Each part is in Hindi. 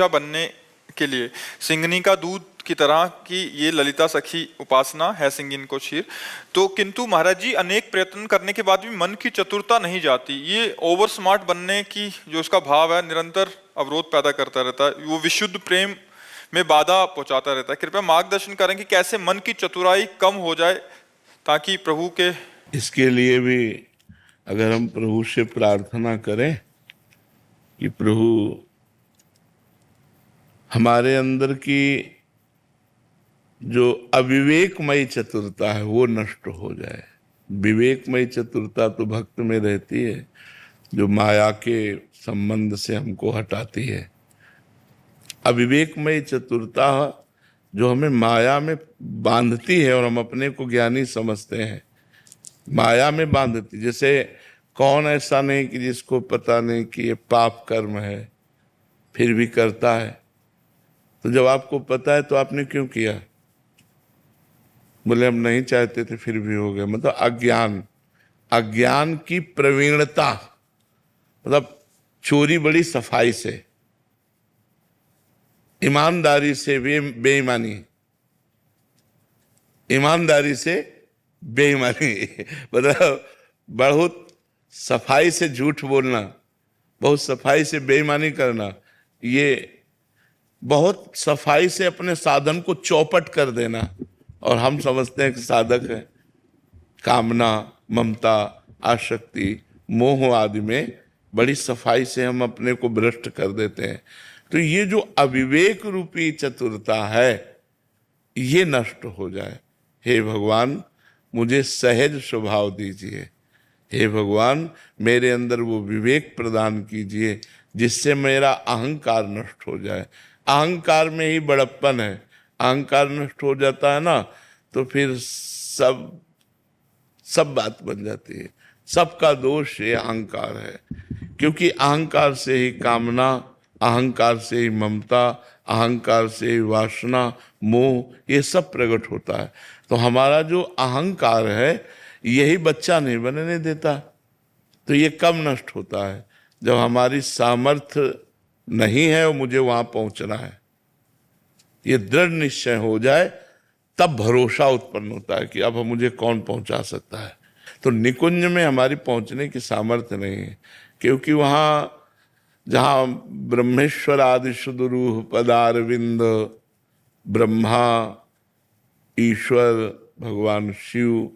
बनने के लिए सिंगनी का दूध की तरह की ये ललिता सखी उपासना है सिंगिन को क्षीर। तो किंतु महाराज जी अनेक प्रयत्न करने के बाद भी मन की चतुरता नहीं जाती। ये ओवर स्मार्ट बनने की जो उसका भाव है निरंतर अवरोध पैदा करता रहता है, वो विशुद्ध प्रेम में बाधा पहुंचाता रहता है। कृपया मार्गदर्शन करें कि कैसे मन की चतुराई कम हो जाए ताकि प्रभु के। इसके लिए भी अगर हम प्रभु से प्रार्थना करें कि प्रभु हमारे अंदर की जो अविवेकमयी चतुरता है वो नष्ट हो जाए। विवेकमयी चतुरता तो भक्त में रहती है, जो माया के संबंध से हमको हटाती है। अविवेकमयी चतुरता जो हमें माया में बांधती है और हम अपने को ज्ञानी समझते हैं, माया में बांधती। जैसे कौन ऐसा नहीं कि जिसको पता नहीं कि ये पाप कर्म है फिर भी करता है। तो जब आपको पता है तो आपने क्यों किया? बोले हम नहीं चाहते थे फिर भी हो गए। मतलब अज्ञान, अज्ञान की प्रवीणता। मतलब चोरी बड़ी सफाई से, ईमानदारी से बेईमानी, ईमानदारी से बेईमानी मतलब बहुत सफाई से झूठ बोलना, बहुत सफाई से बेईमानी करना, ये बहुत सफाई से अपने साधन को चौपट कर देना। और हम समझते हैं कि साधक है। कामना, ममता, आसक्ति, मोह आदि में बड़ी सफाई से हम अपने को भ्रष्ट कर देते हैं। तो ये जो अविवेक रूपी चतुरता है ये नष्ट हो जाए। हे भगवान मुझे सहज स्वभाव दीजिए। हे भगवान मेरे अंदर वो विवेक प्रदान कीजिए जिससे मेरा अहंकार नष्ट हो जाए। अहंकार में ही बड़प्पन है। अहंकार नष्ट हो जाता है ना तो फिर सब बात बन जाती है। सबका दोष ये अहंकार है, क्योंकि अहंकार से ही कामना, अहंकार से ही ममता, अहंकार से ही वासना, मोह, ये सब प्रकट होता है। तो हमारा जो अहंकार है यही बच्चा नहीं बनने देता। तो ये कब नष्ट होता है? जब हमारी सामर्थ्य नहीं है और मुझे वहां पहुंचना है, ये दृढ़ निश्चय हो जाए, तब भरोसा उत्पन्न होता है कि अब मुझे कौन पहुंचा सकता है। तो निकुंज में हमारी पहुंचने की सामर्थ्य नहीं है, क्योंकि वहां जहां ब्रह्मेश्वर आदि शुद्ध रूह पदारविंद, ब्रह्मा, ईश्वर, भगवान शिव,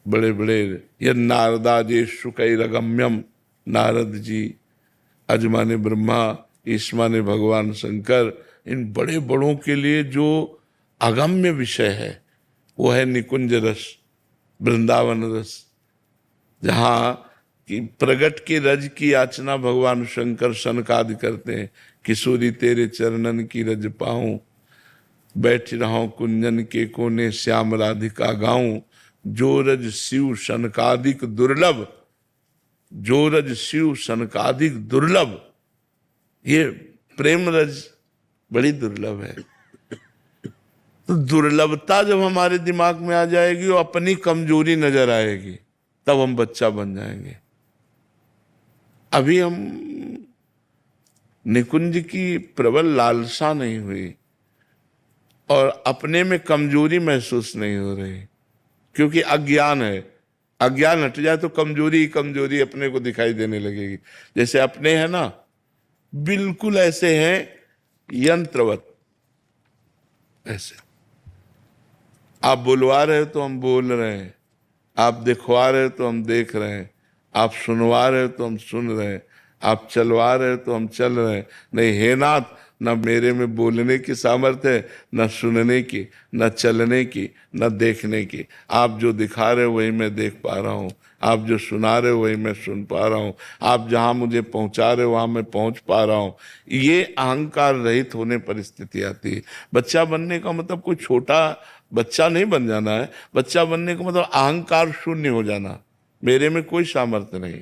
बड़े बड़े यह नारदाजे शुकैरगम्यम, नारद जी, अजमाने ब्रह्मा, ईश्माने भगवान शंकर, इन बड़े बड़ों के लिए जो अगम्य विषय है वो है निकुंज रस, वृंदावन रस। जहाँ कि प्रगट के रज की याचना भगवान शंकर सनकादि करते हैं। किशोरी तेरे चरणन की रज पाऊं, बैठ रहा कुंजन के कोने श्याम राधिका गाऊं, जो रज शिव सनकादिक दुर्लभ, जो रज शिव सनकादिक दुर्लभ। ये प्रेम रज बड़ी दुर्लभ है। तो दुर्लभता जब हमारे दिमाग में आ जाएगी और अपनी कमजोरी नजर आएगी, तब हम बच्चा बन जाएंगे। अभी हम निकुंज की प्रबल लालसा नहीं हुई और अपने में कमजोरी महसूस नहीं हो रही, क्योंकि अज्ञान है। अज्ञान हट जाए तो कमजोरी कमजोरी अपने को दिखाई देने लगेगी। जैसे अपने हैं ना, बिल्कुल ऐसे हैं यंत्रवत। ऐसे आप बुलवा रहे हो तो हम बोल रहे हैं, आप दिखवा रहे हो तो हम देख रहे हैं, आप सुनवा रहे हो तो हम सुन रहे हैं, आप चलवा रहे हो तो हम चल रहे हैं। नहीं हे नाथ, न मेरे में बोलने की सामर्थ्य है, न सुनने की, न चलने की, न देखने की। आप जो दिखा रहे हो वही मैं देख पा रहा हूँ, आप जो सुना रहे हो वही मैं सुन पा रहा हूँ, आप जहाँ मुझे पहुँचा रहे हो वहाँ मैं पहुँच पा रहा हूँ। ये अहंकार रहित होने पर स्थिति आती है। बच्चा बनने का मतलब कोई छोटा बच्चा नहीं बन जाना है। बच्चा बनने का मतलब अहंकार शून्य हो जाना। मेरे में कोई सामर्थ्य नहीं,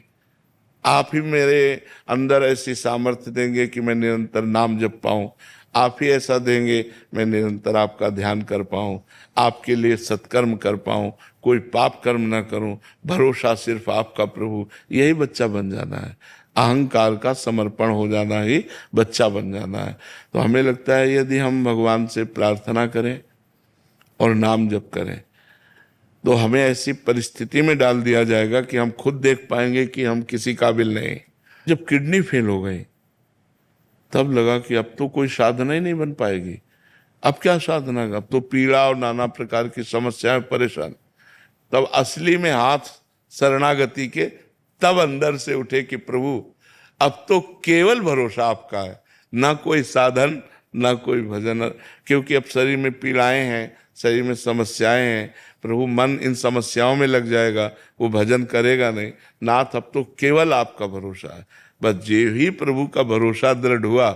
आप ही मेरे अंदर ऐसी सामर्थ्य देंगे कि मैं निरंतर नाम जप पाऊं। आप ही ऐसा देंगे मैं निरंतर आपका ध्यान कर पाऊं, आपके लिए सत्कर्म कर पाऊं, कोई पाप कर्म ना करूं। भरोसा सिर्फ आपका प्रभु, यही बच्चा बन जाना है। अहंकार का समर्पण हो जाना ही बच्चा बन जाना है। तो हमें लगता है यदि हम भगवान से प्रार्थना करें और नाम जप करें तो हमें ऐसी परिस्थिति में डाल दिया जाएगा कि हम खुद देख पाएंगे कि हम किसी काबिल नहीं। जब किडनी फेल हो गई तब लगा कि अब तो कोई साधना ही नहीं बन पाएगी। अब क्या साधना, अब तो पीड़ा और नाना प्रकार की समस्याएं, परेशान। तब असली में हाथ शरणागति के तब अंदर से उठे कि प्रभु अब तो केवल भरोसा आपका है, ना कोई साधन ना कोई भजन, क्योंकि अब शरीर में पीड़ाएं हैं, शरीर में समस्याएं हैं। प्रभु मन इन समस्याओं में लग जाएगा, वो भजन करेगा नहीं। नाथ अब तो केवल आपका भरोसा है। बस जे ही प्रभु का भरोसा दृढ़ हुआ,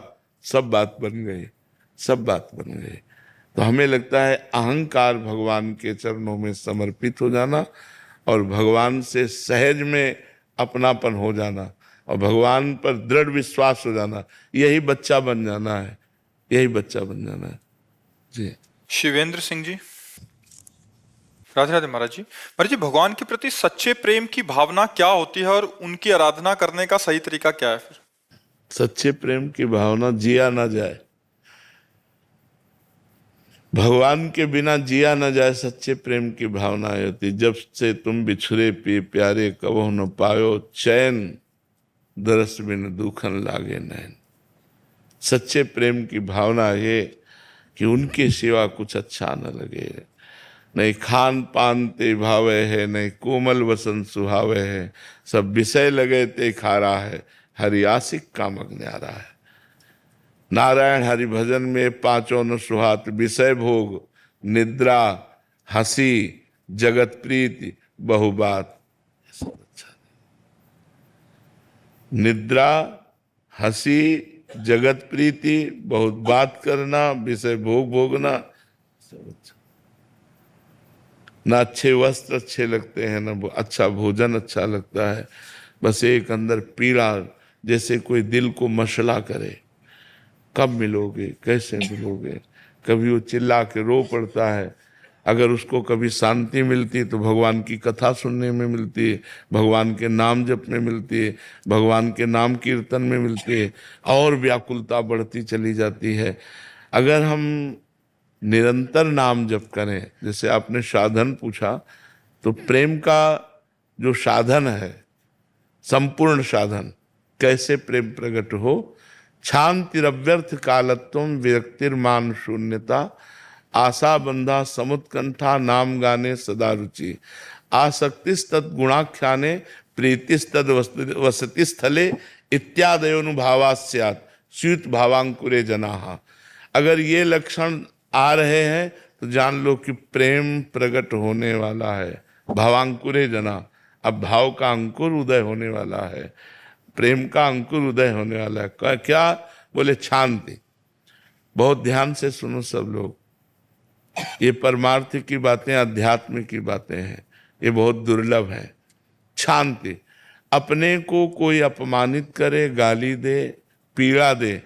सब बात बन गई, सब बात बन गई। तो हमें लगता है अहंकार भगवान के चरणों में समर्पित हो जाना और भगवान से सहज में अपनापन हो जाना और भगवान पर दृढ़ विश्वास हो जाना, यही बच्चा बन जाना है, यही बच्चा बन जाना है। जी शिवेंद्र सिंह जी। राधे राधे महाराज जी। महाराज जी, भगवान के प्रति सच्चे प्रेम की भावना क्या होती है और उनकी आराधना करने का सही तरीका क्या है फिर? सच्चे प्रेम की भावना जिया ना जाए, भगवान के बिना जिया न जाए, सच्चे प्रेम की भावना होती। जब से तुम बिछुरे पी प्यारे कबहु न पायो, चैन दरस बिन दुखन लागे नैन। सच्चे प्रेम की भावना ये कि उनके सिवा कुछ अच्छा न लगे। नहीं खान पान ते भावे है, नहीं कोमल वसन सुहावे है, सब विषय लगे ते खारा है, हरि आशिक कामक न्यारा है। नारायण हरि भजन में पांचों न सुहात, विषय भोग निद्रा हंसी जगत प्रीति बहुबात। निद्रा हंसी जगत प्रीति बहुत बात करना, विषय भोग भोगना, सब अच्छा। ना अच्छे वस्त्र अच्छे लगते हैं, ना अच्छा भोजन अच्छा लगता है। बस एक अंदर पीड़ा, जैसे कोई दिल को मसला करे, कब मिलोगे, कैसे मिलोगे। कभी वो चिल्ला के रो पड़ता है। अगर उसको कभी शांति मिलती तो भगवान की कथा सुनने में मिलती है, भगवान के नाम जप में मिलती है, भगवान के नाम कीर्तन में मिलती है, और व्याकुलता बढ़ती चली जाती है। अगर हम निरंतर नाम जप करें, जैसे आपने साधन पूछा, तो प्रेम का जो साधन है, संपूर्ण साधन, कैसे प्रेम प्रकट हो। शांतिरव्यर्थ कालत्वम विरक्तिर्मान शून्यता, आशा बंधा समुत्कंठा नाम गाने सदा रुचि, आसक्तिस्तद गुणाख्याने प्रीतिस्तद वसति स्थले इत्यादयोनुभावास्यात् स्यूत भावांकुरे जनाः। अगर ये लक्षण आ रहे हैं तो जान लो कि प्रेम प्रकट होने वाला है। भावांकुरे जना, अब भाव का अंकुर उदय होने वाला है, प्रेम का अंकुर उदय होने वाला है। क्या बोले? शांति। बहुत ध्यान से सुनो सब लोग, ये परमार्थ की बातें, अध्यात्म की बातें हैं, ये बहुत दुर्लभ है। शांति, अपने को कोई अपमानित करे, गाली दे, पीड़ा दे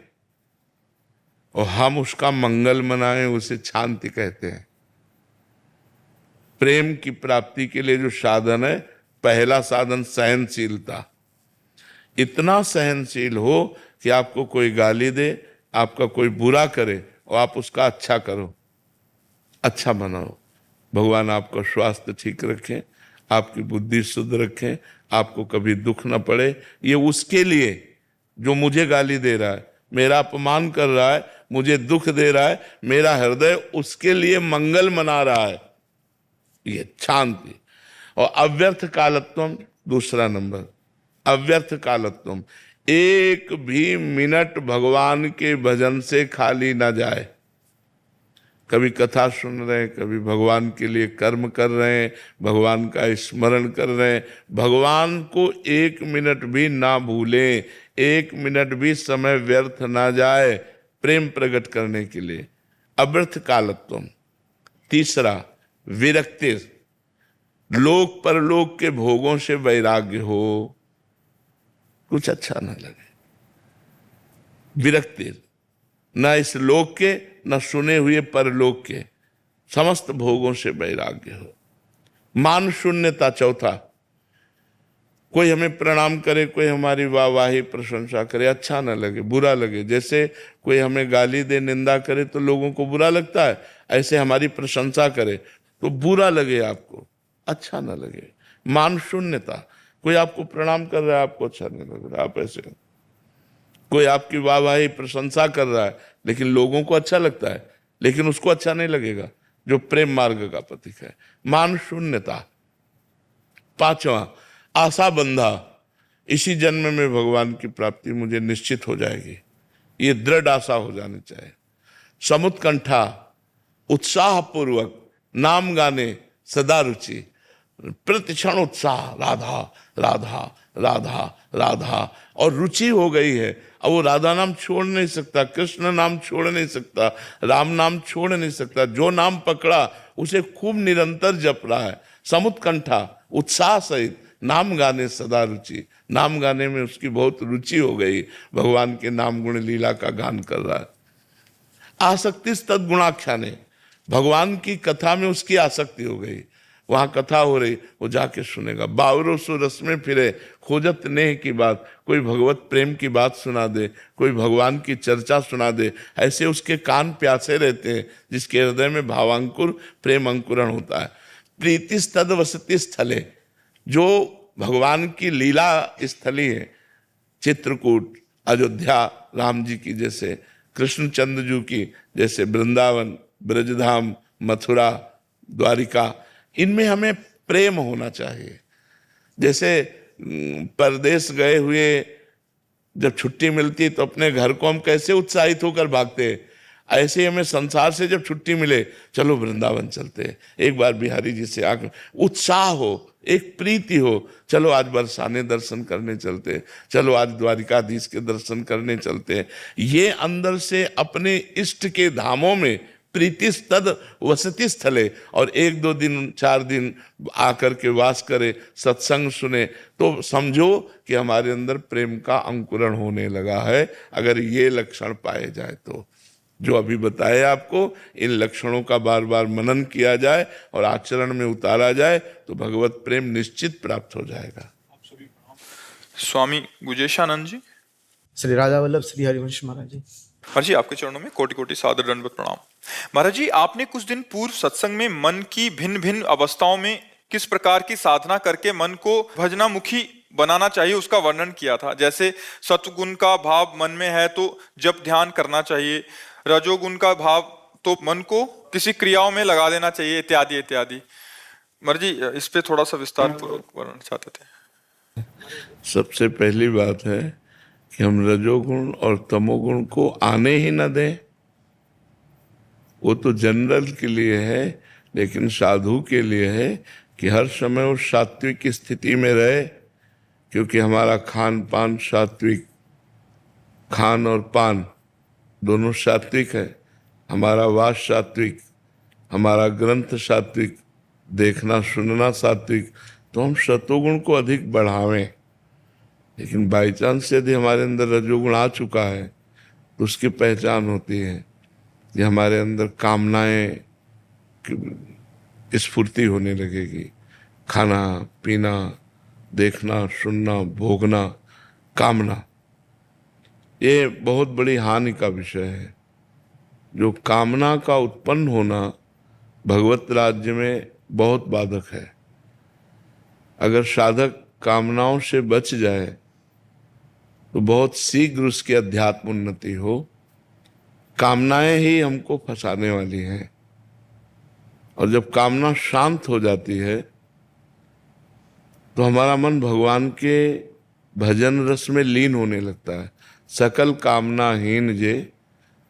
और हम उसका मंगल मनाएं, उसे शांति कहते हैं। प्रेम की प्राप्ति के लिए जो साधन है, पहला साधन सहनशीलता। इतना सहनशील हो कि आपको कोई गाली दे, आपका कोई बुरा करे और आप उसका अच्छा करो, अच्छा बनाओ। भगवान आपका स्वास्थ्य ठीक रखें, आपकी बुद्धि शुद्ध रखें, आपको कभी दुख न पड़े। ये उसके लिए जो मुझे गाली दे रहा है, मेरा अपमान कर रहा है, मुझे दुख दे रहा है, मेरा हृदय उसके लिए मंगल मना रहा है। ये शांति। और अव्यर्थ कालत्वम, दूसरा नंबर, अव्यर्थ कालत्वम। एक भी मिनट भगवान के भजन से खाली ना जाए। कभी कथा सुन रहे हैं, कभी भगवान के लिए कर्म कर रहे हैं, भगवान का स्मरण कर रहे हैं। भगवान को एक मिनट भी ना भूलें, एक मिनट भी समय व्यर्थ ना जाए प्रेम प्रकट करने के लिए। अव्यर्थ कालत्वम। तीसरा, विरक्ति, लोक परलोक के भोगों से वैराग्य हो, कुछ अच्छा ना लगे। विरक्ति, न इस लोक के न सुने हुए परलोक के, समस्त भोगों से वैराग्य हो। मान शून्यता, चौथा, कोई हमें प्रणाम करे, कोई हमारी वाहवाही प्रशंसा करे, अच्छा ना लगे, बुरा लगे। जैसे कोई हमें गाली दे, निंदा करे तो लोगों को बुरा लगता है, ऐसे हमारी प्रशंसा करे तो बुरा लगे आपको, अच्छा ना लगे। मान शून्यता, कोई आपको प्रणाम कर रहा है, आपको अच्छा नहीं लग रहा, आप ऐसे। कोई आपकी वाहवाही प्रशंसा कर रहा है लेकिन लोगों को अच्छा लगता है, लेकिन उसको अच्छा नहीं लगेगा, जो प्रेम मार्ग का प्रतीक है। मान शून्यता। पांचवा, आशा बंधा, इसी जन्म में भगवान की प्राप्ति मुझे निश्चित हो जाएगी, ये दृढ़ आशा हो जानी चाहिए। समुत्कंठा, उत्साह पूर्वक नाम गाने सदा रुचि, प्रतिक्षण उत्साह, राधा राधा राधा राधा, और रुचि हो गई है। अब वो राधा नाम छोड़ नहीं सकता, कृष्ण नाम छोड़ नहीं सकता, राम नाम छोड़ नहीं सकता, जो नाम पकड़ा उसे खूब निरंतर जप रहा है। समुत्कंठा, उत्साह सहित नाम गाने सदा रुचि, नाम गाने में उसकी बहुत रुचि हो गई, भगवान के नाम गुण लीला का गान कर रहा है। आसक्ति तद्गुणाख्याने, भगवान की कथा में उसकी आसक्ति हो गई, वहां कथा हो रही वो जाके सुनेगा। बावरो सो रस में फिरे, खोजत नेह की बात, कोई भगवत प्रेम की बात सुना दे, कोई भगवान की चर्चा सुना दे, ऐसे उसके कान प्यासे रहते हैं जिसके हृदय में भावांकुर प्रेम अंकुरण होता है। प्रीति तद वसति स्थले, जो भगवान की लीला स्थली है, चित्रकूट, अयोध्या राम जी की जैसे, कृष्णचंद्र जी की जैसे वृंदावन, ब्रजधाम, मथुरा, द्वारिका, इनमें हमें प्रेम होना चाहिए। जैसे परदेश गए हुए जब छुट्टी मिलती है तो अपने घर को हम कैसे उत्साहित होकर भागते हैं, ऐसे ही हमें संसार से जब छुट्टी मिले, चलो वृंदावन चलते हैं, एक बार बिहारी जी से आकर उत्साह हो, एक प्रीति हो, चलो आज बरसाने दर्शन करने चलते हैं, चलो आज द्वारिकाधीश के दर्शन करने चलते हैं। ये अंदर से अपने इष्ट के धामों में प्रीति तद वसति स्थले, और 1-2 दिन 4 दिन आकर के वास करे, सत्संग सुने, तो समझो कि हमारे अंदर प्रेम का अंकुरण होने लगा है। अगर ये लक्षण पाए जाए तो, जो अभी बताए आपको, इन लक्षणों का बार बार मनन किया जाए और आचरण में उतारा जाए तो भगवत प्रेम निश्चित प्राप्त हो जाएगा। स्वामी गुजेशानंद जी। श्री राजा वल्लभ श्री हरिवंश महाराज जी। महाराज जी, आपके चरणों में कोटि कोटि सादर दंडवत प्रणाम। महाराज जी, आपने कुछ दिन पूर्व सत्संग में मन की भिन्न भिन्न अवस्थाओं में किस प्रकार की साधना करके मन को भजनामुखी बनाना चाहिए उसका वर्णन किया था। जैसे सत्वगुण का भाव मन में है तो जब ध्यान करना चाहिए, रजोगुण का भाव तो मन को किसी क्रियाओं में लगा देना चाहिए, इत्यादि इत्यादि। महाराज जी, इस पे थोड़ा सा विस्तार पूर्वक वर्णन चाहते थे। सबसे पहली बात है कि हम रजोगुण और तमोगुण को आने ही न दें। वो तो जनरल के लिए है, लेकिन साधु के लिए है कि हर समय वो सात्विक स्थिति में रहे, क्योंकि हमारा खान पान सात्विक, खान और पान दोनों सात्विक है, हमारा वास सात्विक, हमारा ग्रंथ सात्विक, देखना सुनना सात्विक, तो हम सतोगुण को अधिक बढ़ावें। लेकिन बाई चांस यदि हमारे अंदर रजोगुण आ चुका है तो उसकी पहचान होती है कि हमारे अंदर कामनाएं स्फूर्ति होने लगेगी, खाना पीना, देखना सुनना, भोगना, कामना, ये बहुत बड़ी हानि का विषय है। जो कामना का उत्पन्न होना भगवत राज्य में बहुत बाधक है। अगर साधक कामनाओं से बच जाए तो बहुत शीघ्र उसकी अध्यात्म उन्नति हो। कामनाएं ही हमको फंसाने वाली हैं, और जब कामना शांत हो जाती है तो हमारा मन भगवान के भजन रस में लीन होने लगता है। सकल कामनाहीन जे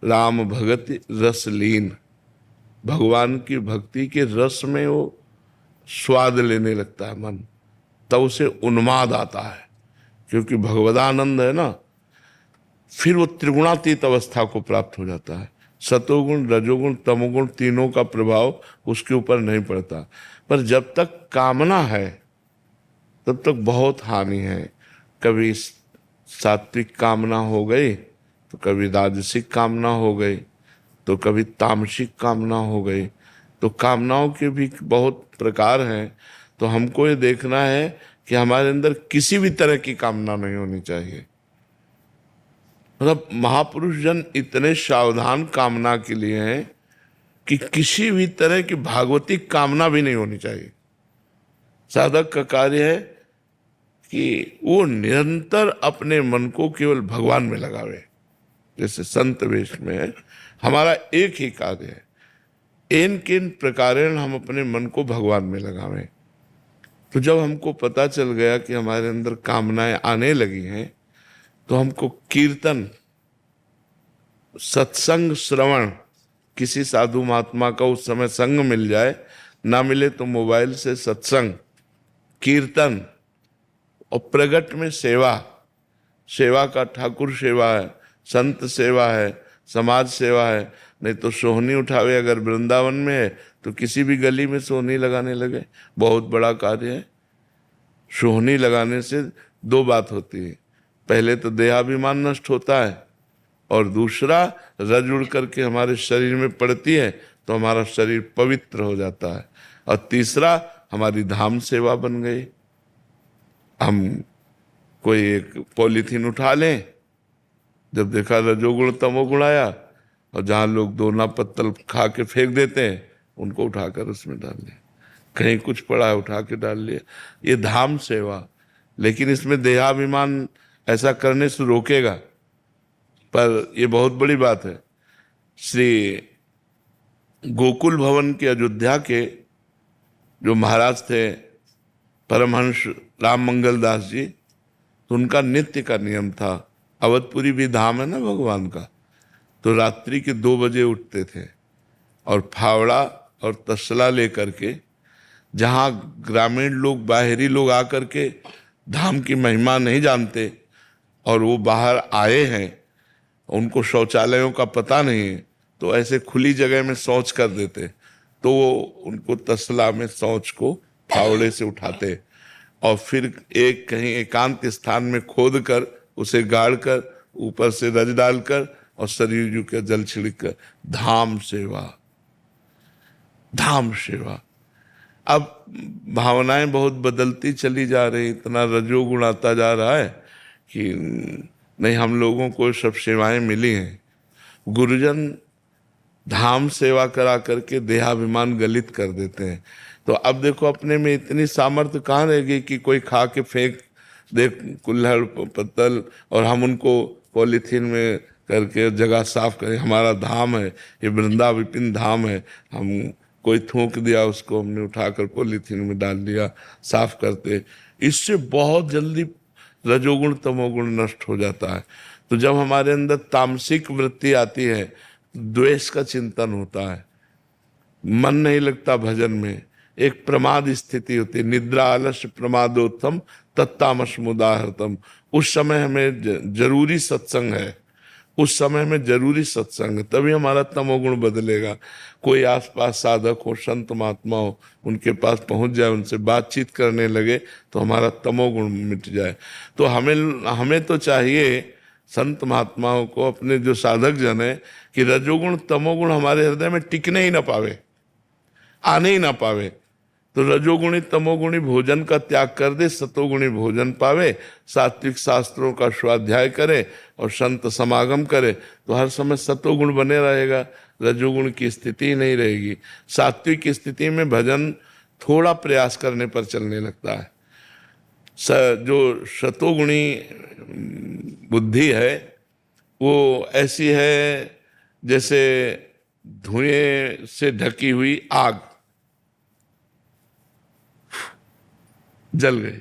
राम भगति रस लीन, भगवान की भक्ति के रस में वो स्वाद लेने लगता है मन, तब उसे उन्माद आता है, क्योंकि भगवदानंद है ना। फिर वो त्रिगुणातीत अवस्था को प्राप्त हो जाता है। सतोगुण, रजोगुण, तमोगुण तीनों का प्रभाव उसके ऊपर नहीं पड़ता। पर जब तक कामना है तब तक बहुत हानि है। कभी सात्विक कामना हो गई तो कभी राजसिक कामना हो गई, तो कभी तामसिक कामना हो गई। तो कामनाओं के भी बहुत प्रकार हैं। तो हमको ये देखना है कि हमारे अंदर किसी भी तरह की कामना नहीं होनी चाहिए। मतलब महापुरुष जन इतने सावधान कामना के लिए हैं कि किसी भी तरह की भागवतिक कामना भी नहीं होनी चाहिए। साधक का कार्य है कि वो निरंतर अपने मन को केवल भगवान में लगावे। जैसे संत वेश में है, हमारा एक ही कार्य है, इन किन प्रकारेण हम अपने मन को भगवान में लगावें। तो जब हमको पता चल गया कि हमारे अंदर कामनाएं आने लगी हैं, तो हमको कीर्तन, सत्संग, श्रवण, किसी साधु महात्मा का उस समय संग मिल जाए, ना मिले तो मोबाइल से सत्संग, कीर्तन और प्रगट में सेवा। सेवा का ठाकुर सेवा है, संत सेवा है, समाज सेवा है। नहीं तो सोहनी उठावे, अगर वृंदावन में है तो किसी भी गली में सोहनी लगाने लगे, बहुत बड़ा कार्य है। सोहनी लगाने से दो बात होती है, पहले तो देहाभिमान नष्ट होता है, और दूसरा रज उड़ करके हमारे शरीर में पड़ती है तो हमारा शरीर पवित्र हो जाता है, और तीसरा हमारी धाम सेवा बन गई। हम कोई एक पॉलीथीन उठा लें, जब देखा रजोगुण तमोगुण आया, और जहाँ लोग दोना पत्तल खा के फेंक देते हैं, उनको उठाकर उसमें डाल लिया। कहीं कुछ पड़ा है उठा के डाल लिया। ये धाम सेवा। लेकिन इसमें देहाभिमान ऐसा करने से रोकेगा, पर ये बहुत बड़ी बात है। श्री गोकुल भवन के अयोध्या के जो महाराज थे परमहंस राम मंगल दास जी, तो उनका नित्य का नियम था, अवधपुरी भी धाम है ना भगवान का, तो रात्रि के 2 बजे उठते थे और फावड़ा और तसला लेकर के, जहाँ ग्रामीण लोग, बाहरी लोग आकर के धाम की महिमा नहीं जानते और वो बाहर आए हैं, उनको शौचालयों का पता नहीं है, तो ऐसे खुली जगह में शौच कर देते, तो वो उनको तसला में शौच को फावड़े से उठाते और फिर एक कहीं एकांत स्थान में खोद कर उसे गाड़ कर ऊपर से रज डालकर और शरीर का जल छिड़क कर, धाम सेवा, धाम सेवा। अब भावनाएं बहुत बदलती चली जा रही, इतना रजोगुण आता जा रहा है कि नहीं, हम लोगों को सब सेवाएं मिली हैं। गुरुजन धाम सेवा करा करके देहाभिमान गलित कर देते हैं। तो अब देखो अपने में इतनी सामर्थ्य कहाँ रह गई कि कोई खा के फेंक दे कुल्हड़ पत्तल और हम उनको पॉलीथीन में करके जगह साफ करें। हमारा धाम है, ये वृंदा विपिन धाम है, हम कोई थूक दिया उसको हमने उठाकर पॉलीथीन में डाल दिया, साफ करते। इससे बहुत जल्दी रजोगुण तमोगुण नष्ट हो जाता है। तो जब हमारे अंदर तामसिक वृत्ति आती है, द्वेष का चिंतन होता है, मन नहीं लगता भजन में, एक प्रमाद स्थिति होती है, निद्रा आलस्य प्रमादोत्तम तत्तामस मुदाहृतम। उस समय हमें जरूरी सत्संग है, उस समय में जरूरी सत्संग है, तभी हमारा तमोगुण बदलेगा। कोई आसपास साधक हो, संत महात्मा हो, उनके पास पहुंच जाए, उनसे बातचीत करने लगे तो हमारा तमोगुण मिट जाए। तो हमें तो चाहिए संत महात्माओं को, अपने जो साधक जन है, कि रजोगुण तमोगुण हमारे हृदय में टिकने ही ना पावे, आने ही ना पावे। तो रजोगुणी तमोगुणी भोजन का त्याग कर दे, सतोगुणी भोजन पावे, सात्विक शास्त्रों का स्वाध्याय करे और संत समागम करे, तो हर समय सतोगुण बने रहेगा, रजोगुण की स्थिति ही नहीं रहेगी। सात्विक स्थिति में भजन थोड़ा प्रयास करने पर चलने लगता है। जो सतोगुणी बुद्धि है वो ऐसी है जैसे धुएं से ढकी हुई आग, जल गई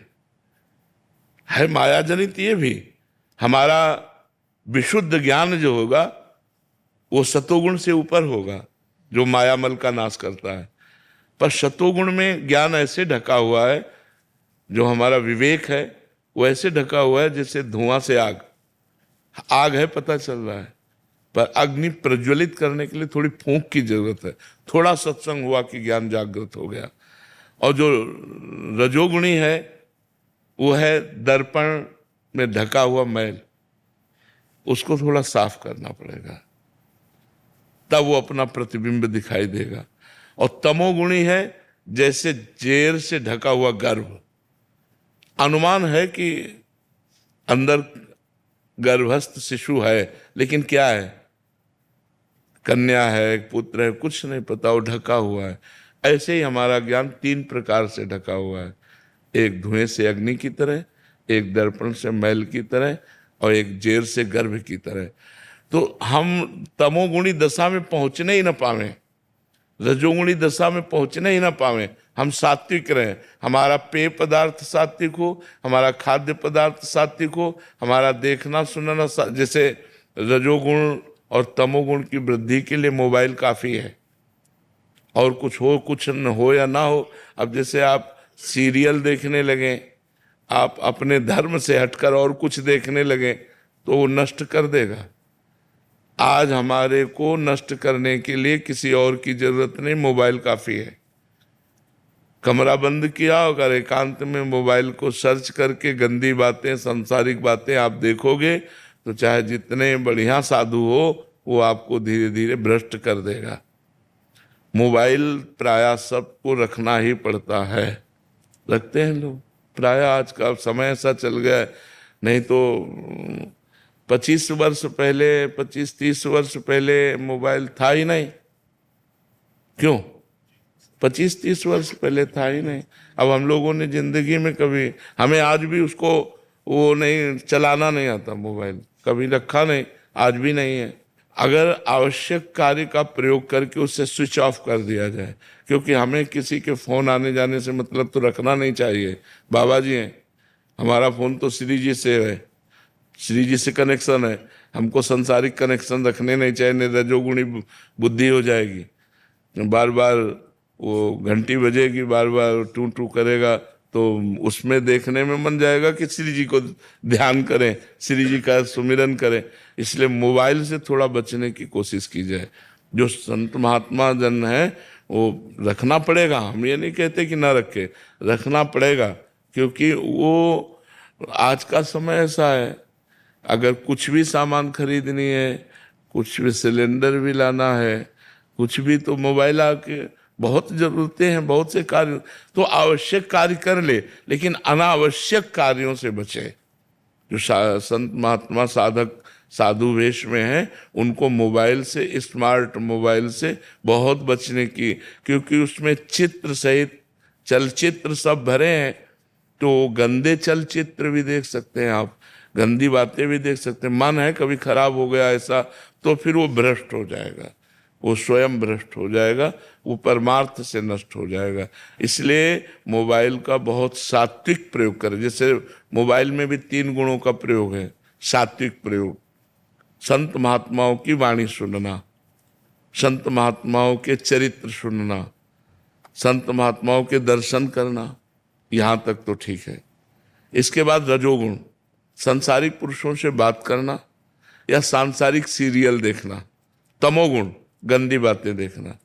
है, माया जनित। ये भी हमारा विशुद्ध ज्ञान जो होगा वो सतोगुण से ऊपर होगा, जो मायामल का नाश करता है। पर सतोगुण में ज्ञान ऐसे ढका हुआ है, जो हमारा विवेक है वो ऐसे ढका हुआ है जैसे धुआं से आग। आग है पता चल रहा है, पर अग्नि प्रज्वलित करने के लिए थोड़ी फूंक की जरूरत है। थोड़ा सत्संग हुआ कि ज्ञान जागृत हो गया। और जो रजोगुणी है वो है दर्पण में ढका हुआ मैल, उसको थोड़ा साफ करना पड़ेगा, तब वो अपना प्रतिबिंब दिखाई देगा। और तमोगुणी है जैसे जेर से ढका हुआ गर्भ, अनुमान है कि अंदर गर्भस्थ शिशु है, लेकिन क्या है, कन्या है, पुत्र है, कुछ नहीं पता, वो ढका हुआ है। ऐसे ही हमारा ज्ञान 3 प्रकार से ढका हुआ है, एक धुएं से अग्नि की तरह, एक दर्पण से मैल की तरह, और एक जेर से गर्भ की तरह। तो हम तमोगुणी दशा में पहुंचने ही ना पावे, रजोगुणी दशा में पहुंचने ही ना पावे, हम सात्विक रहें, हमारा पेय पदार्थ सात्विक हो, हमारा खाद्य पदार्थ सात्विक हो, हमारा देखना सुनना जैसे रजोगुण और तमोगुण की वृद्धि के लिए मोबाइल काफ़ी है, और कुछ हो कुछ न हो या ना हो। अब जैसे आप सीरियल देखने लगे, आप अपने धर्म से हटकर और कुछ देखने लगे तो वो नष्ट कर देगा। आज हमारे को नष्ट करने के लिए किसी और की जरूरत नहीं, मोबाइल काफ़ी है। कमरा बंद किया, अगर एकांत में मोबाइल को सर्च करके गंदी बातें, सांसारिक बातें आप देखोगे तो चाहे जितने बढ़िया साधु हो, वो आपको धीरे धीरे भ्रष्ट कर देगा। मोबाइल प्रायः सबको रखना ही पड़ता है, रखते हैं लोग प्रायः। आज का समय ऐसा चल गया है, नहीं तो 25 वर्ष पहले, 25-30 वर्ष पहले मोबाइल था ही नहीं। क्यों? 25-30 वर्ष पहले था ही नहीं। अब हम लोगों ने जिंदगी में कभी, हमें आज भी उसको वो नहीं चलाना नहीं आता, मोबाइल कभी रखा नहीं, आज भी नहीं है। अगर आवश्यक कार्य का प्रयोग करके उसे स्विच ऑफ कर दिया जाए, क्योंकि हमें किसी के फोन आने जाने से मतलब तो रखना नहीं चाहिए। बाबा जी हैं, हमारा फोन तो श्री जी से है, श्री जी से कनेक्शन है, हमको संसारिक कनेक्शन रखने नहीं चाहिए, नहीं रजोगुणी बुद्धि हो जाएगी। बार बार वो घंटी बजेगी, बार बार टू टू करेगा, तो उसमें देखने में मन जाएगा कि श्री जी को ध्यान करें, श्री जी का सुमिरन करें। इसलिए मोबाइल से थोड़ा बचने की कोशिश की जाए। जो संत महात्मा जन है वो रखना पड़ेगा, हम ये नहीं कहते कि ना रखे, रखना पड़ेगा, क्योंकि वो आज का समय ऐसा है, अगर कुछ भी सामान खरीदनी है, कुछ भी सिलेंडर भी लाना है, कुछ भी, तो मोबाइल आके बहुत जरूरतें हैं, बहुत से कार्य, तो आवश्यक कार्य कर ले, लेकिन अनावश्यक कार्यों से बचे। जो संत महात्मा साधक साधु वेश में हैं, उनको मोबाइल से, स्मार्ट मोबाइल से बहुत बचने की, क्योंकि उसमें चित्र सहित चलचित्र सब भरे हैं। तो गंदे चलचित्र भी देख सकते हैं आप, गंदी बातें भी देख सकते हैं। मन है कभी खराब हो गया ऐसा, तो फिर वो भ्रष्ट हो जाएगा, वो स्वयं भ्रष्ट हो जाएगा, वो परमार्थ से नष्ट हो जाएगा। इसलिए मोबाइल का बहुत सात्विक प्रयोग करें। जैसे मोबाइल में भी 3 गुणों का प्रयोग है, सात्विक प्रयोग, संत महात्माओं की वाणी सुनना, संत महात्माओं के चरित्र सुनना, संत महात्माओं के दर्शन करना, यहाँ तक तो ठीक है। इसके बाद रजोगुण, सांसारिक पुरुषों से बात करना या सांसारिक सीरियल देखना। तमोगुण, गंदी बातें देखना।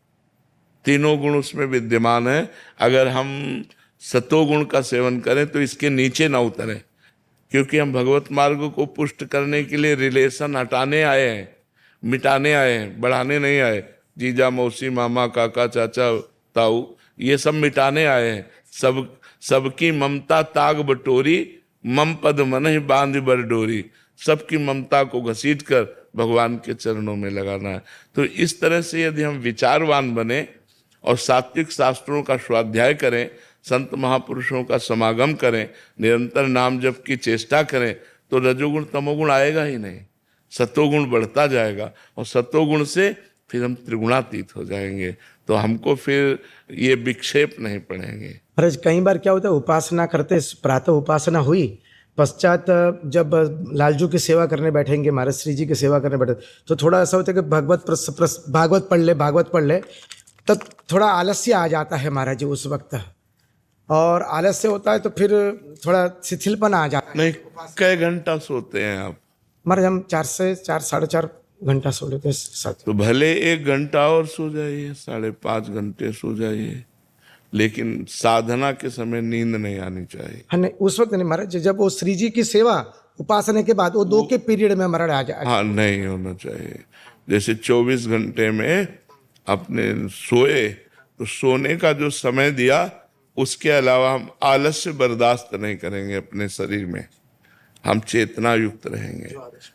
तीनों गुण उसमें विद्यमान है। अगर हम सतोगुण का सेवन करें तो इसके नीचे ना उतरें, क्योंकि हम भगवत मार्ग को पुष्ट करने के लिए रिलेशन हटाने आए हैं, मिटाने आए हैं, बढ़ाने नहीं आए। जीजा, मौसी, मामा, काका, चाचा, ताऊ, ये सब मिटाने आए हैं। सबकी ममता ताग बटोरी, मम पद मन ही बांध बर डोरी। सबकी ममता को घसीट कर भगवान के चरणों में लगाना है। तो इस तरह से यदि हम विचारवान बने और सात्विक शास्त्रों का स्वाध्याय करें, संत महापुरुषों का समागम करें, निरंतर नाम जप की चेष्टा करें, तो रजोगुण तमोगुण आएगा ही नहीं, सतोगुण बढ़ता जाएगा, और सतोगुण से फिर हम त्रिगुणातीत हो जाएंगे। तो हमको फिर ये विक्षेप नहीं पड़ेंगे। महाराज कई बार क्या होता है, उपासना करते, प्रातः उपासना हुई, पश्चात जब लालजू की सेवा करने बैठेंगे, महाराज श्री जी की सेवा करने बैठे, तो थोड़ा ऐसा होता है कि भागवत पढ़ ले, तब थोड़ा आलस्य आ जाता है महाराज जी उस वक्त, और आलस्य होता है तो फिर थोड़ा शिथिलपन आ जाता है। नहीं, कई घंटा सोते हैं आप? महाराज हम 4 से 4-4.5 घंटा सो लेते हैं। तो भले 1 घंटा और सो जाइए, 5.5 घंटे सो जाइए, लेकिन साधना के समय नींद नहीं आनी चाहिए। हाँ नहीं, उस वक्त नहीं महाराज, जब वो श्री जी की सेवा उपासना के बाद वो 2 के पीरियड में महाराज आ जाए। हाँ, नहीं होना चाहिए। जैसे 24 घंटे में अपने सोए, तो सोने का जो समय दिया उसके अलावा हम आलस्य बर्दाश्त नहीं करेंगे अपने शरीर में, हम चेतना युक्त रहेंगे।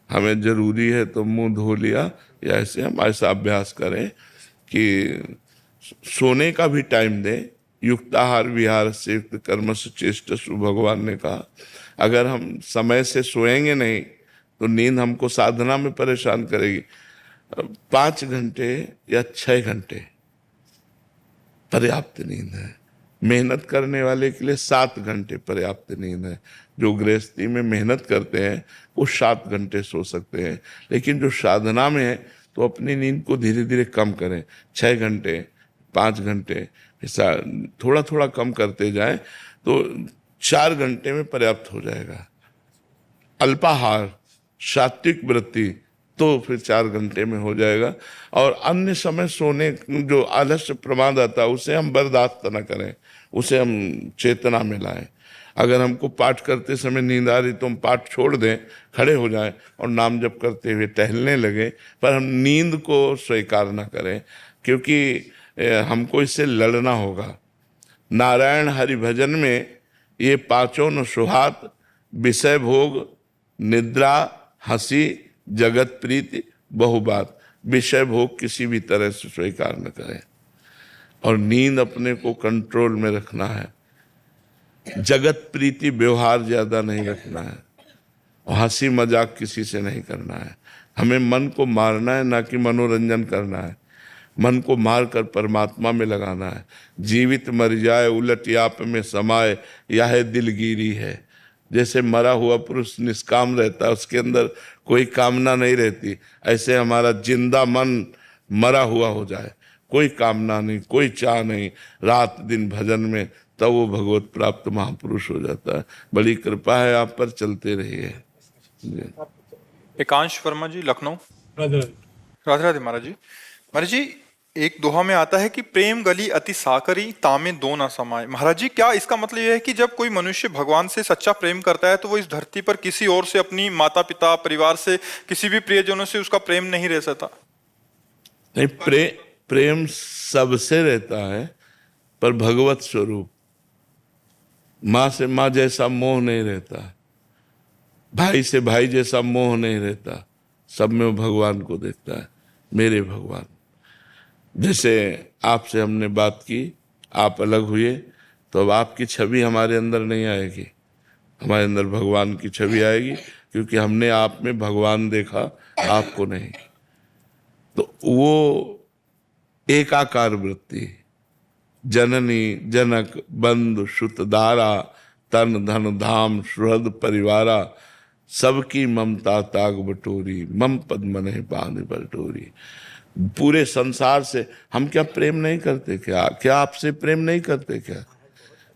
हमें जरूरी है तो मुंह धो लिया, या ऐसे हम ऐसा अभ्यास करें कि सोने का भी टाइम दें। युक्ताहार विहार से युक्त कर्म से चेष्टसु, भगवान ने कहा। अगर हम समय से सोएंगे नहीं तो नींद हमको साधना में परेशान करेगी। 5 घंटे या 6 घंटे पर्याप्त नींद है। मेहनत करने वाले के लिए 7 घंटे पर्याप्त नींद है। जो गृहस्थी में मेहनत करते हैं वो 7 घंटे सो सकते हैं, लेकिन जो साधना में है तो अपनी नींद को धीरे धीरे कम करें। 6 घंटे, 5 घंटे, ऐसा थोड़ा थोड़ा कम करते जाएं तो 4 घंटे में पर्याप्त हो जाएगा। अल्पाहार, सात्विक वृत्ति तो फिर 4 घंटे में हो जाएगा। और अन्य समय सोने जो आलस्य प्रमाद आता है उसे हम बर्दाश्त न करें, उसे हम चेतना में लाएं। अगर हमको पाठ करते समय नींद आ रही तो हम पाठ छोड़ दें, खड़े हो जाएं और नाम जप करते हुए टहलने लगे, पर हम नींद को स्वीकार न करें, क्योंकि हमको इससे लड़ना होगा। नारायण हरि भजन में ये 5 न सुहात, विषय भोग, निद्रा, हंसी, जगत प्रीति, बहुबात। विषय भोग किसी भी तरह से स्वीकार न करें और नींद अपने को कंट्रोल में रखना है। जगत प्रीति व्यवहार ज्यादा नहीं रखना है और हंसी मजाक किसी से नहीं करना है। हमें मन को मारना है, ना कि मनोरंजन करना है। मन को मार कर परमात्मा में लगाना है। जीवित मर जाए उलट याप में समाये, यह दिलगिरी है। जैसे मरा हुआ पुरुष निष्काम रहता है, उसके अंदर कोई कामना नहीं रहती, ऐसे हमारा जिंदा मन मरा हुआ हो जाए, कोई कामना नहीं, कोई चाह नहीं, रात दिन भजन में, तब वो भगवत प्राप्त महापुरुष हो जाता है। बड़ी कृपा है आप पर, चलते रहिए। एकांश वर्मा जी, लखनऊ। राधे राधे राधे महाराज जी। महाराज जी, एक दोहा में आता है कि प्रेम गली अति साकरी, तामे दो न समाये। महाराज जी, क्या इसका मतलब यह है कि जब कोई मनुष्य भगवान से सच्चा प्रेम करता है तो वो इस धरती पर किसी और से, अपनी माता पिता, परिवार से, किसी भी प्रियजनों से उसका प्रेम नहीं रह सकता? नहीं, प्रेम सबसे रहता है, पर भगवत स्वरूप। माँ से माँ जैसा मोह नहीं रहता, भाई से भाई जैसा मोह नहीं रहता। सब में वो भगवान को देखता है, मेरे भगवान। जैसे आपसे हमने बात की, आप अलग हुए, तो अब आपकी छवि हमारे अंदर नहीं आएगी, हमारे अंदर भगवान की छवि आएगी, क्योंकि हमने आप में भगवान देखा, आपको नहीं। तो वो एकाकार वृत्ति, जननी जनक बंधु सुत दारा, तन धन धाम सुहृद परिवारा, सबकी ममता ताग बटोरी, मम पद मने बांध बटोरी। पूरे संसार से हम क्या प्रेम नहीं करते क्या? क्या आपसे प्रेम नहीं करते क्या?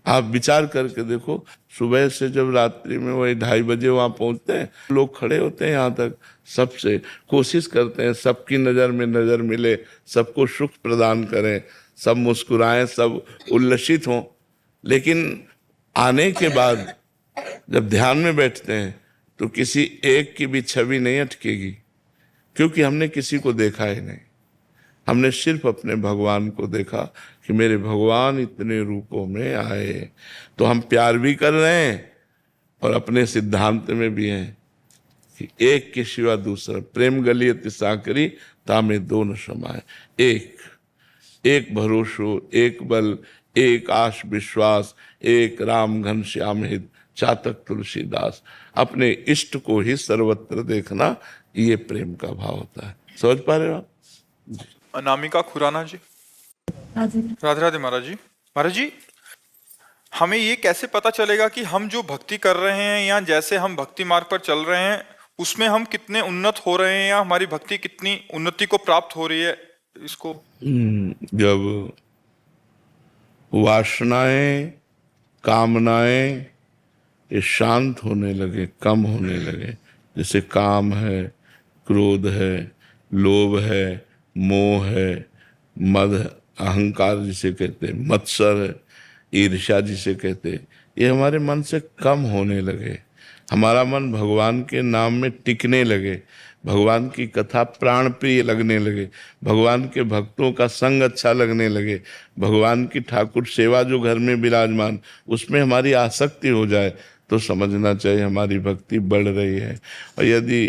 आप विचार करके देखो, सुबह से जब रात्रि में वही 2:30 बजे वहां पहुंचते हैं, लोग खड़े होते हैं यहाँ तक, सबसे कोशिश करते हैं सबकी नजर में नजर मिले, सबको सुख प्रदान करें, सब मुस्कुराएं, सब उल्लसित हों। लेकिन आने के बाद जब ध्यान में बैठते हैं तो किसी एक की भी छवि नहीं अटकेगी, क्योंकि हमने किसी को देखा ही नहीं। हमने सिर्फ अपने भगवान को देखा कि मेरे भगवान इतने रूपों में आए। तो हम प्यार भी कर रहे हैं और अपने सिद्धांत में भी हैं कि एक के सिवा दूसरा, प्रेम गली अति साकरी, तामे दो न समाये। एक भरोसो, एक बल, एक आश विश्वास, एक राम घनश्याम हित, चातक तुलसीदास। अपने इष्ट को ही सर्वत्र देखना, ये प्रेम का भाव होता है। समझ पा रहे हो आप? अनामिका खुराना जी। राधे राधे महाराज जी। महाराज जी, हमें ये कैसे पता चलेगा कि हम जो भक्ति कर रहे हैं या जैसे हम भक्ति मार्ग पर चल रहे हैं उसमें हम कितने उन्नत हो रहे हैं, या हमारी भक्ति कितनी उन्नति को प्राप्त हो रही है? इसको जब वासनाएं, कामनाएं ये शांत होने लगे, कम होने लगे, जैसे काम है, क्रोध है, लोभ है, मोह है, मद, अहंकार जिसे कहते हैं, मत्सर है, ईर्ष्या जिसे कहते हैं, ये हमारे मन से कम होने लगे, हमारा मन भगवान के नाम में टिकने लगे, भगवान की कथा प्राण प्रिय लगने लगे, भगवान के भक्तों का संग अच्छा लगने लगे, भगवान की ठाकुर सेवा जो घर में विराजमान उसमें हमारी आसक्ति हो जाए, तो समझना चाहिए हमारी भक्ति बढ़ रही है। और यदि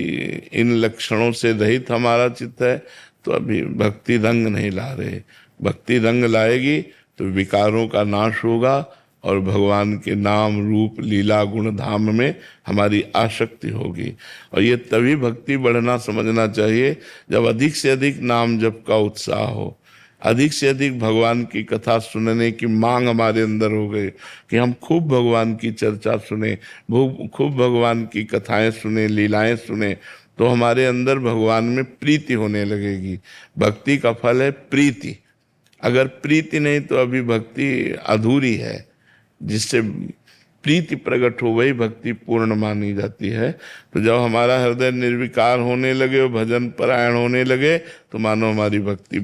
इन लक्षणों से रहित हमारा चित्त है तो अभी भक्ति रंग नहीं ला रहे। भक्ति रंग लाएगी तो विकारों का नाश होगा और भगवान के नाम रूप लीला गुण धाम में हमारी आसक्ति होगी। और ये तभी भक्ति बढ़ना समझना चाहिए जब अधिक से अधिक नाम जप का उत्साह हो, अधिक से अधिक भगवान की कथा सुनने की मांग हमारे अंदर हो गई कि हम खूब भगवान की चर्चा सुने, खूब भगवान की कथाएं सुने, लीलाएं सुने, तो हमारे अंदर भगवान में प्रीति होने लगेगी। भक्ति का फल है प्रीति। अगर प्रीति नहीं तो अभी भक्ति अधूरी है। जिससे प्रीति प्रकट हो वही भक्ति पूर्ण मानी जाती है। तो जब हमारा हृदय निर्विकार होने लगे और भजन परायण होने लगे तो मानो हमारी भक्ति